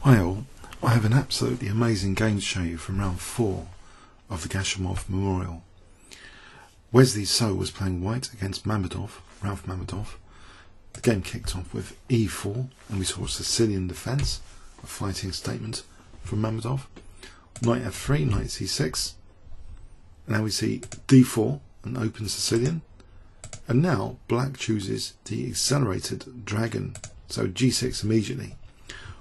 Hi all, I have an absolutely amazing game to show you from round 4 of the Gashimov Memorial. Wesley was playing white against Mamedov, Rauf Mamedov. The game kicked off with e4 and we saw a Sicilian defence, a fighting statement from Mamedov. Knight f3, knight c6. Now we see d4, an open Sicilian. And now black chooses the accelerated dragon, so g6 immediately.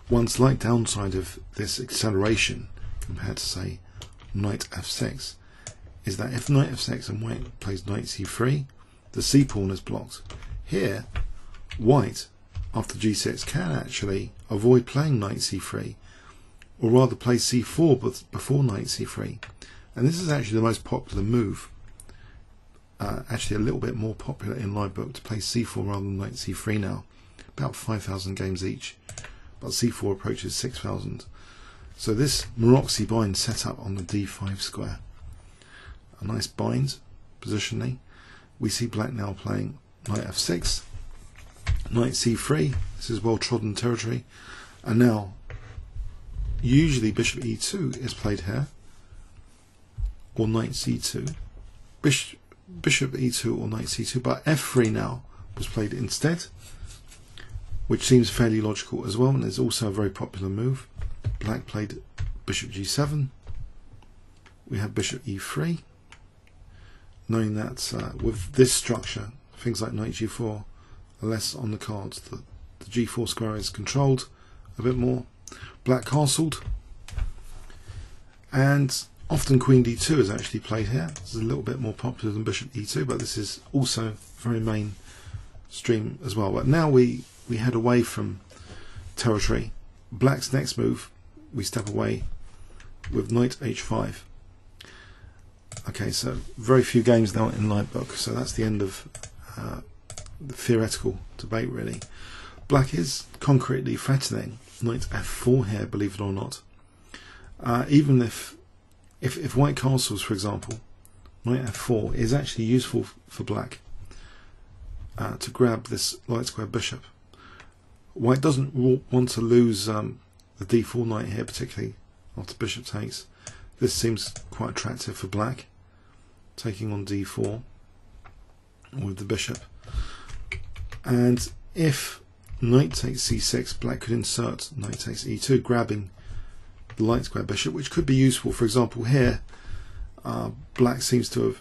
One slight downside of this acceleration compared to, say, knight f6 is that if knight f6 and white plays knight c3, the c pawn is blocked. Here, white, after g6, can actually avoid playing knight c3, or rather play c4 before knight c3. And this is actually the most popular move, actually a little bit more popular in live book, to play c4 rather than knight c3 now. About 5,000 games each. But c4 approaches 6,000. So this Maroczy bind set up on the d5 square. A nice bind positionally. We see black now playing knight f6, knight c3. This is well trodden territory. And now usually bishop e2 is played here, or knight c2. Bishop e2 or knight c2, but f3 now was played instead, which seems fairly logical as well, and is also a very popular move. Black played bishop g7. We have bishop e3, knowing that with this structure, things like knight g4 are less on the cards. The g4 square is controlled a bit more. Black castled, and often queen d2 is actually played here. This is a little bit more popular than bishop e2, but this is also very mainstream as well. But now we head away from territory. Black's next move, we step away with knight h5. Okay, so very few games now in live book, so that's the end of the theoretical debate really. Black is concretely threatening knight f4 here, believe it or not. Even if white castles, for example, knight f4 is actually useful for black to grab this light square bishop. White doesn't want to lose the d4 knight here, particularly after bishop takes. This seems quite attractive for black, taking on d4 with the bishop. And if knight takes c6, black could insert knight takes e2, grabbing the light square bishop, which could be useful. For example, here black seems to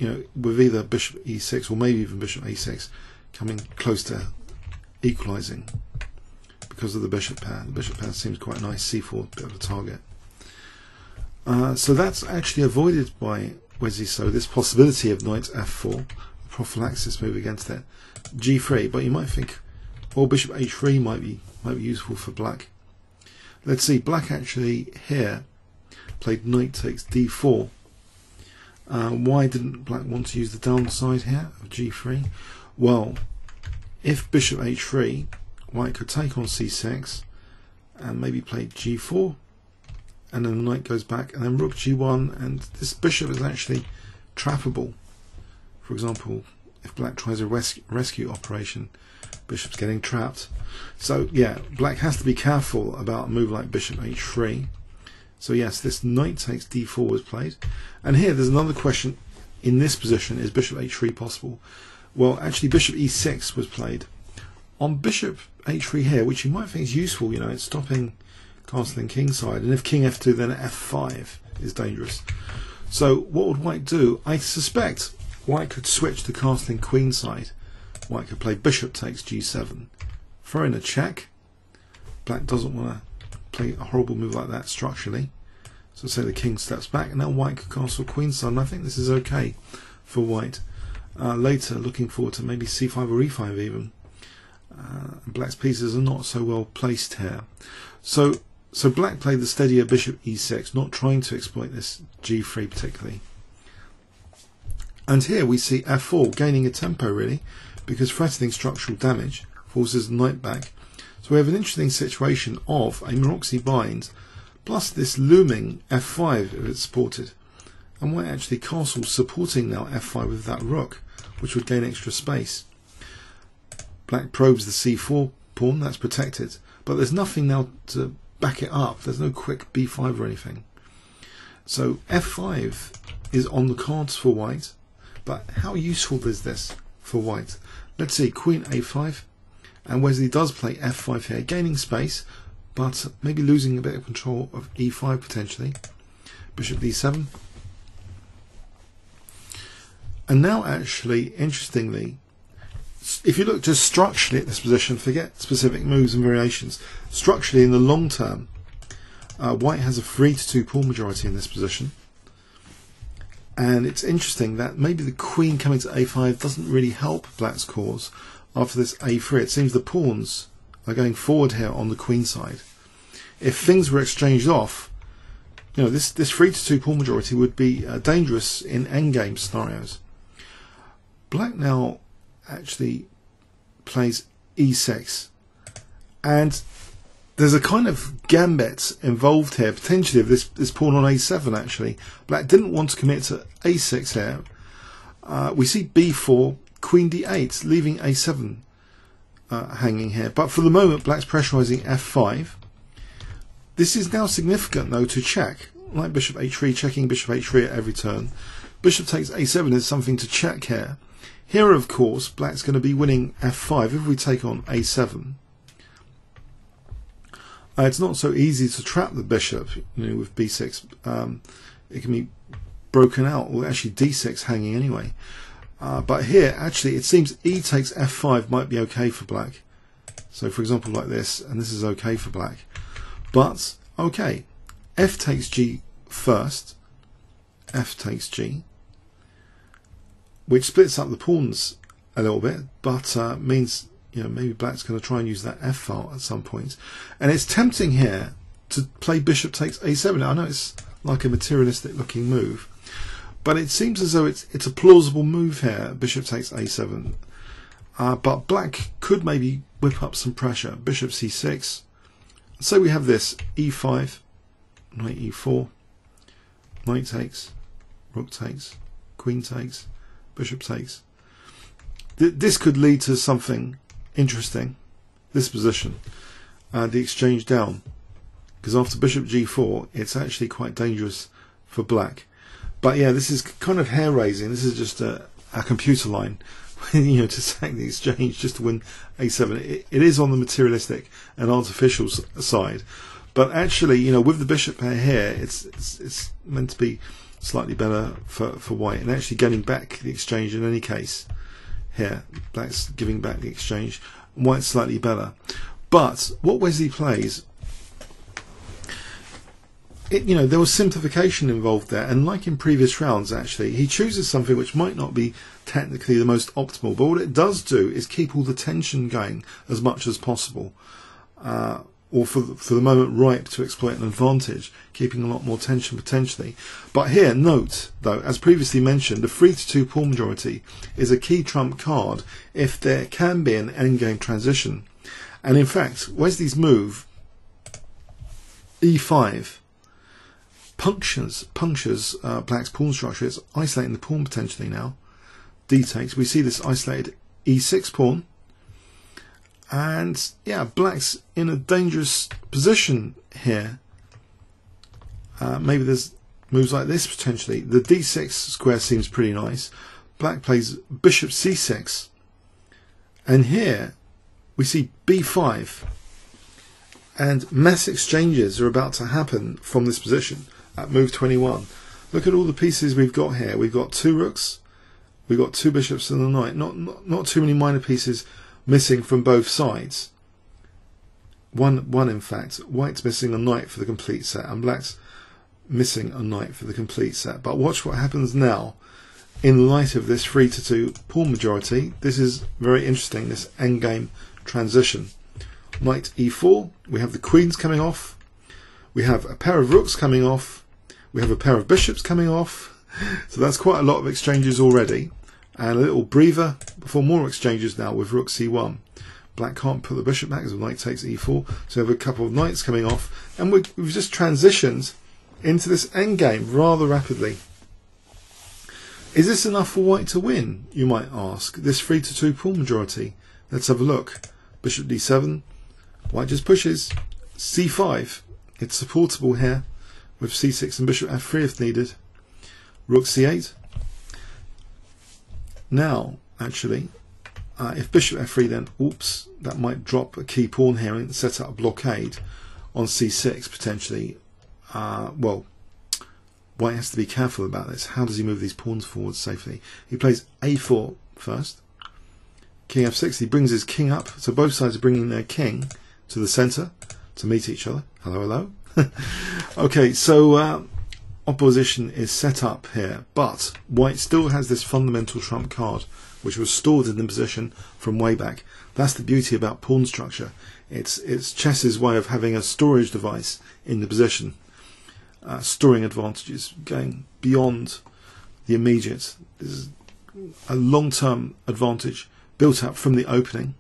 have, with either bishop e6 or maybe even bishop a6, coming close to equalizing because of the bishop pair. The bishop pair seems quite nice. c4, bit of a target. So that's actually avoided by Wesley. So this possibility of knight f4, a prophylaxis move against it. g3, but you might think, well, bishop h3 might be useful for black. Let's see. Black actually here played knight takes d4. Why didn't black want to use the downside here of g3? Well, if bishop h3, white could take on c6 and maybe play g4, and then the knight goes back, and then rook g1, and this bishop is actually trappable. For example, if black tries a rescue operation, bishop's getting trapped. So yeah, black has to be careful about a move like bishop h3. So yes, this knight takes d4 was played. And here there's another question in this position: is bishop h3 possible? Well, actually bishop e6 was played. On bishop h3 here, which you might think is useful, it's stopping castling kingside, and if king f2, then f5 is dangerous. So what would white do? I suspect white could switch to castling queenside. White could play bishop takes g7, throw in a check. Black doesn't want to play a horrible move like that structurally, so say the king steps back, and now white could castle queenside, and I think this is okay for white. Later, looking forward to maybe c5 or e5 even. Black's pieces are not so well placed here. So black played the steadier bishop e6, not trying to exploit this g3 particularly. And here we see f4 gaining a tempo really, because threatening structural damage forces the knight back. So we have an interesting situation of a Maroczy bind plus this looming f5 if it's supported. And white actually castles supporting now f5 with that rook, which would gain extra space. Black probes the c4 pawn, that's protected, but there's nothing now to back it up. There's no quick b5 or anything. So f5 is on the cards for white, but how useful is this for white? Let's see, queen a5, and Wesley does play f5 here, gaining space, but maybe losing a bit of control of e5 potentially. Bishop d7. And now actually, interestingly, if you look just structurally at this position, forget specific moves and variations, structurally in the long term, white has a 3-2 pawn majority in this position. And it's interesting that maybe the queen coming to a5 doesn't really help black's cause after this a3. It seems the pawns are going forward here on the queen side. If things were exchanged off, you know, this 3-2 pawn majority would be dangerous in endgame scenarios. Black now actually plays e6, and there's a kind of gambit involved here potentially of this pawn on a7. Actually, black didn't want to commit to a6 here. We see b4, queen d8, leaving a7 hanging here, but for the moment black's pressurizing f5. This is now significant though to check, like bishop h3, checking bishop h3 at every turn. Bishop takes a7 is something to check here. Here, of course, black's going to be winning f5 if we take on a7. It's not so easy to trap the bishop, you know, with b6. It can be broken out, or actually d6 hanging anyway. But here, actually, it seems e takes f5 might be okay for black. So, for example, like this, and this is okay for black. But, okay, f takes g first, f takes g, which splits up the pawns a little bit, but means, you know, maybe black's going to try and use that f file at some point. And it's tempting here to play bishop takes a7. I know it's like a materialistic looking move, but it seems as though it's a plausible move here, bishop takes a7. But black could maybe whip up some pressure. Bishop c6. So we have this e5, knight e4, knight takes, rook takes, queen takes, bishop takes. This could lead to something interesting, this position, the exchange down, because after bishop g4 it's actually quite dangerous for black. But yeah, this is kind of hair raising. This is just a computer line, you know, to sack the exchange just to win a7. It is on the materialistic and artificial side, but actually, you know, with the bishop pair here, it's meant to be slightly better for white, and actually getting back the exchange in any case. Here, black's giving back the exchange, white's slightly better. But what Wesley plays, you know, there was simplification involved there, and like in previous rounds, actually, he chooses something which might not be technically the most optimal, but what it does do is keep all the tension going as much as possible, or for the moment ripe to exploit an advantage, keeping a lot more tension potentially. But here, note though, as previously mentioned, the 3-2 pawn majority is a key trump card if there can be an endgame transition. And in fact, Wesley's move e5 punctures black's pawn structure. It's isolating the pawn potentially now. D takes. We see this isolated e6 pawn. And yeah, black's in a dangerous position here. Maybe there's moves like this potentially. The d6 square seems pretty nice. Black plays bishop c6. And here we see b5. And mass exchanges are about to happen from this position at move 21. Look at all the pieces we've got here. We've got two rooks, we've got two bishops and a knight. Not too many minor pieces missing from both sides. One in fact. White's missing a knight for the complete set, and black's missing a knight for the complete set. But watch what happens now in light of this 3-2 pawn majority. This is very interesting, this endgame transition. Knight e4, we have the queens coming off, we have a pair of rooks coming off, we have a pair of bishops coming off, so that's quite a lot of exchanges already, and a little breather before more exchanges now with rook c1. Black can't put the bishop back as the knight takes e4, so we have a couple of knights coming off, and we've just transitioned into this endgame rather rapidly. Is this enough for white to win, you might ask, this 3-2 pawn majority? Let's have a look. Bishop d7, white just pushes, c5, it's supportable here with c6 and bishop f3 if needed. Rook c8. Now, actually, if bishop f3 then, oops, that might drop a key pawn here and set up a blockade on c6 potentially. Well, White has to be careful about this. How does he move these pawns forward safely? He plays a4 first. King f6, he brings his king up. So both sides are bringing their king to the center to meet each other. Hello, hello. Okay, so opposition is set up here, but White still has this fundamental trump card, which was stored in the position from way back. That's the beauty about pawn structure. It's chess's way of having a storage device in the position, storing advantages, going beyond the immediate. This is a long-term advantage built up from the opening.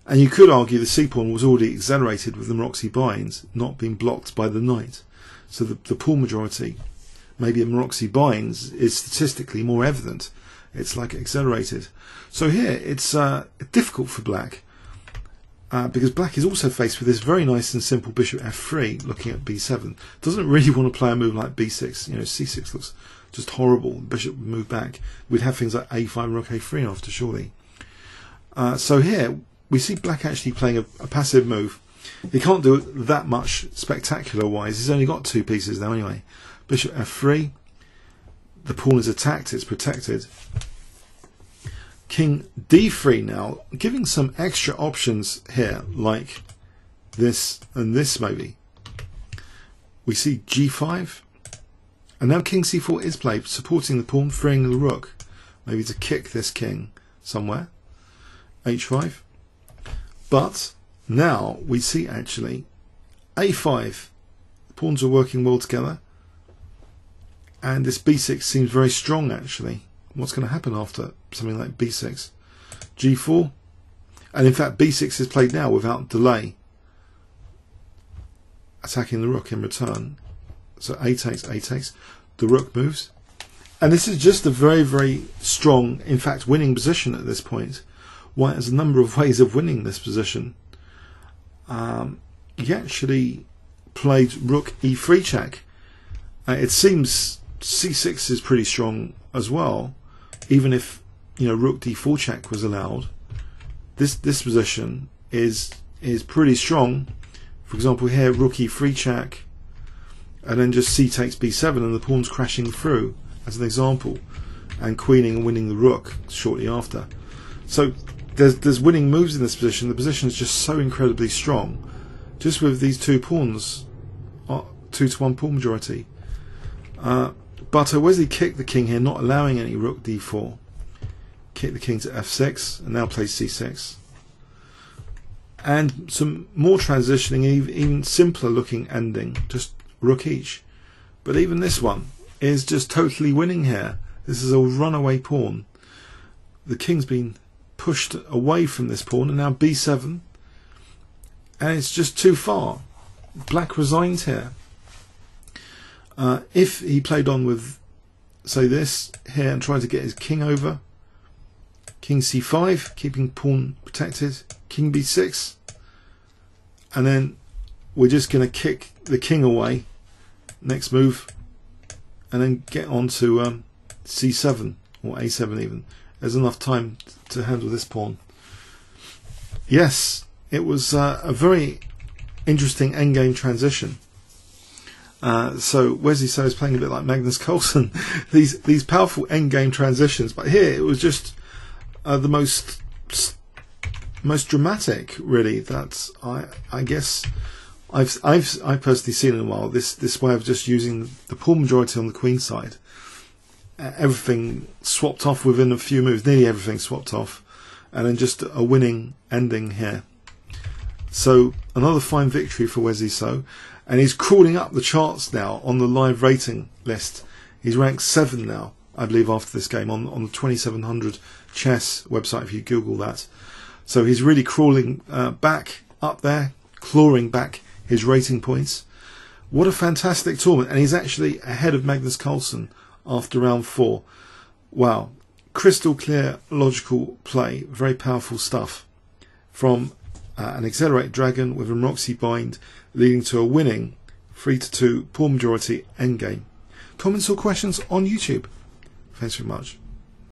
And you could argue the c-pawn was already accelerated with the Maroczy binds not being blocked by the knight. So the pawn majority, maybe a Maroczy binds, is statistically more evident. It's like accelerated. So here it's difficult for black because black is also faced with this very nice and simple bishop f3 looking at b7. Doesn't really want to play a move like b6. You know, c6 looks just horrible. The bishop would move back. We'd have things like a5 and rook a3 after, surely. So here we see black actually playing a passive move. He can't do it that much spectacular wise. He's only got two pieces now anyway. Bishop f3. The pawn is attacked, it's protected. King d3 now, giving some extra options here, like this and this maybe. We see g5. And now king c4 is played, supporting the pawn, freeing the rook. Maybe to kick this king somewhere. h5. But now we see actually a5. The pawns are working well together. And this b6 seems very strong actually. What's going to happen after something like b6? g4. And in fact b6 is played now without delay. Attacking the rook in return. So a takes, a takes. The rook moves. And this is just a very, very strong, in fact winning position at this point. White has a number of ways of winning this position. He actually played rook e3 check. It seems c6 is pretty strong as well, even if rook d4 check was allowed. This position is pretty strong. For example, here rook e3 check, and then just c takes b7, and the pawn's crashing through as an example, and queening and winning the rook shortly after. So there's winning moves in this position. The position is just so incredibly strong, just with these two pawns, 2-to-1 pawn majority. But Wesley kicked the king here, not allowing any rook d4. Kicked the king to f6, and now plays c6. And some more transitioning, even simpler looking ending, just rook each. But even this one is just totally winning here. This is a runaway pawn. The king's been pushed away from this pawn, and now b7. And it's just too far. Black resigned here. If he played on with, say, this here and tried to get his king over, king c5, keeping pawn protected, king b6, and then we're just going to kick the king away, next move, and then get on to c7 or a7 even. There's enough time to handle this pawn. Yes, it was a very interesting endgame transition. So Wesley So is playing a bit like Magnus Carlsen. these powerful endgame transitions, but here it was just the most dramatic, really. That I guess I've personally seen in a while. This way of just using the pawn majority on the queenside. Everything swapped off within a few moves. Nearly everything swapped off, and then just a winning ending here. So another fine victory for Wesley So. And he's crawling up the charts now on the live rating list. He's ranked 7 now, I believe, after this game on the 2700 chess website, if you Google that. So he's really crawling back up there, clawing back his rating points. What a fantastic tournament. And he's actually ahead of Magnus Carlsen after round 4. Wow. Crystal clear, logical play. Very powerful stuff. From an accelerated dragon with a Maroczy bind, leading to a winning 3-2, poor majority, endgame. Comments or questions on YouTube. Thanks very much.